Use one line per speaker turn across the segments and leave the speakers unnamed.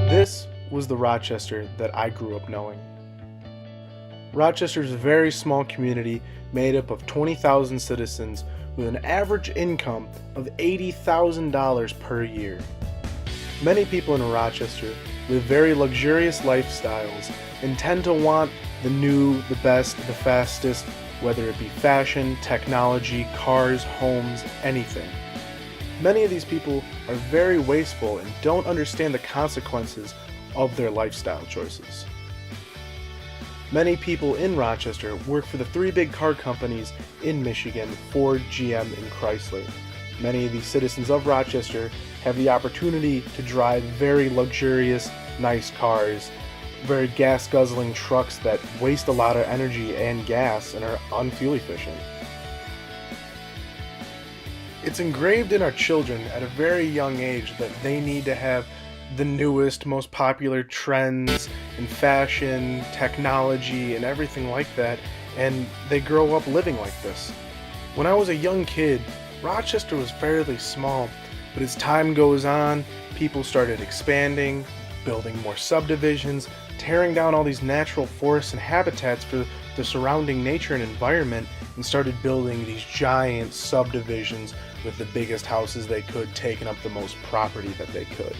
This was the Rochester that I grew up knowing. Rochester is a very small community made up of 20,000 citizens with an average income of $80,000 per year. Many people in Rochester live very luxurious lifestyles and tend to want the new, the best, the fastest, whether it be fashion, technology, cars, homes, anything. Many of these people are very wasteful and don't understand the consequences of their lifestyle choices. Many people in Rochester work for the three big car companies in Michigan, Ford, GM, and Chrysler. Many of these citizens of Rochester have the opportunity to drive very luxurious, nice cars, very gas-guzzling trucks that waste a lot of energy and gas and are unfuel efficient. It's engraved in our children at a very young age that they need to have the newest, most popular trends in fashion, technology, and everything like that, and they grow up living like this. When I was a young kid, Rochester was fairly small, but as time goes on, people started expanding, building more subdivisions, tearing down all these natural forests and habitats for the surrounding nature and environment, and started building these giant subdivisions with the biggest houses they could, taking up the most property that they could.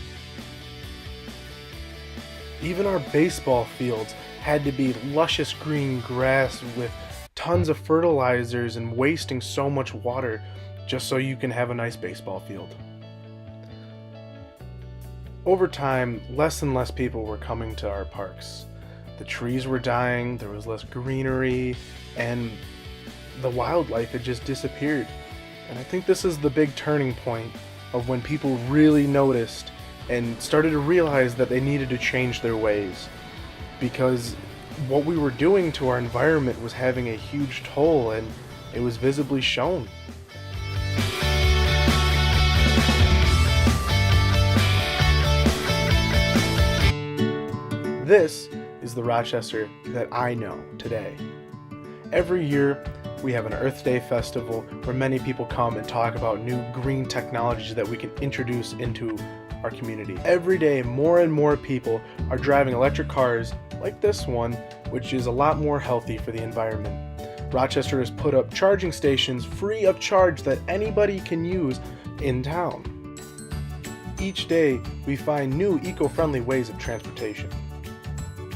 Even our baseball fields had to be luscious green grass with tons of fertilizers and wasting so much water just so you can have a nice baseball field. Over time, less and less people were coming to our parks. The trees were dying, there was less greenery, and the wildlife had just disappeared. And I think this is the big turning point of when people really noticed and started to realize that they needed to change their ways, because what we were doing to our environment was having a huge toll, and it was visibly shown. This is the Rochester that I know today. Every year, we have an Earth Day festival where many people come and talk about new green technologies that we can introduce into our community. Every day, more and more people are driving electric cars like this one, which is a lot more healthy for the environment. Rochester has put up charging stations free of charge that anybody can use in town. Each day, we find new eco-friendly ways of transportation.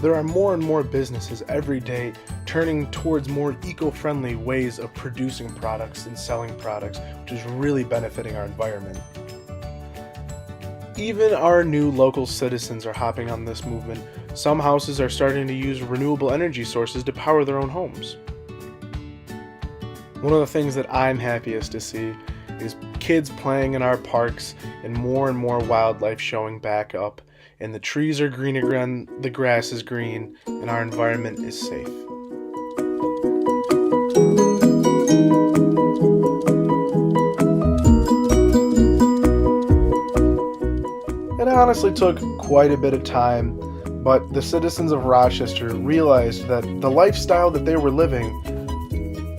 There are more and more businesses every day turning towards more eco-friendly ways of producing products and selling products, which is really benefiting our environment. Even our new local citizens are hopping on this movement. Some houses are starting to use renewable energy sources to power their own homes. One of the things that I'm happiest to see is kids playing in our parks and more wildlife showing back up. And the trees are green again, the grass is green, and our environment is safe. It honestly took quite a bit of time, but the citizens of Rochester realized that the lifestyle that they were living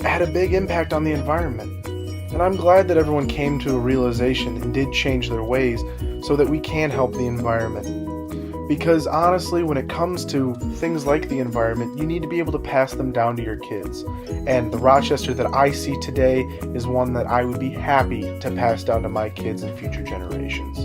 had a big impact on the environment. And I'm glad that everyone came to a realization and did change their ways so that we can help the environment. Because honestly, when it comes to things like the environment, you need to be able to pass them down to your kids. And the Rochester that I see today is one that I would be happy to pass down to my kids and future generations.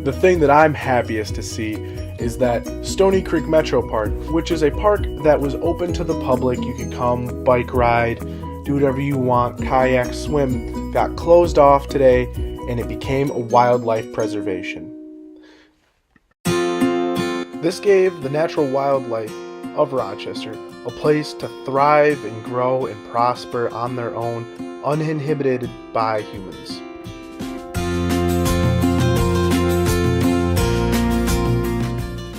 The thing that I'm happiest to see is that Stony Creek Metro Park, which is a park that was open to the public, you could come, bike ride, do whatever you want, kayak, swim, got closed off today, and it became a wildlife preservation. This gave the natural wildlife of Rochester a place to thrive and grow and prosper on their own, uninhibited by humans.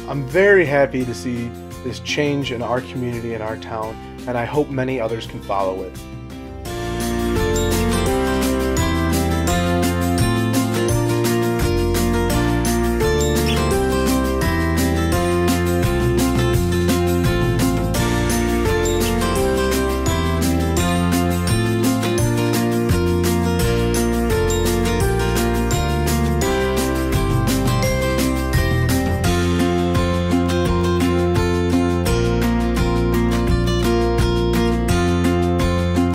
I'm very happy to see this change in our community and our town, and I hope many others can follow it.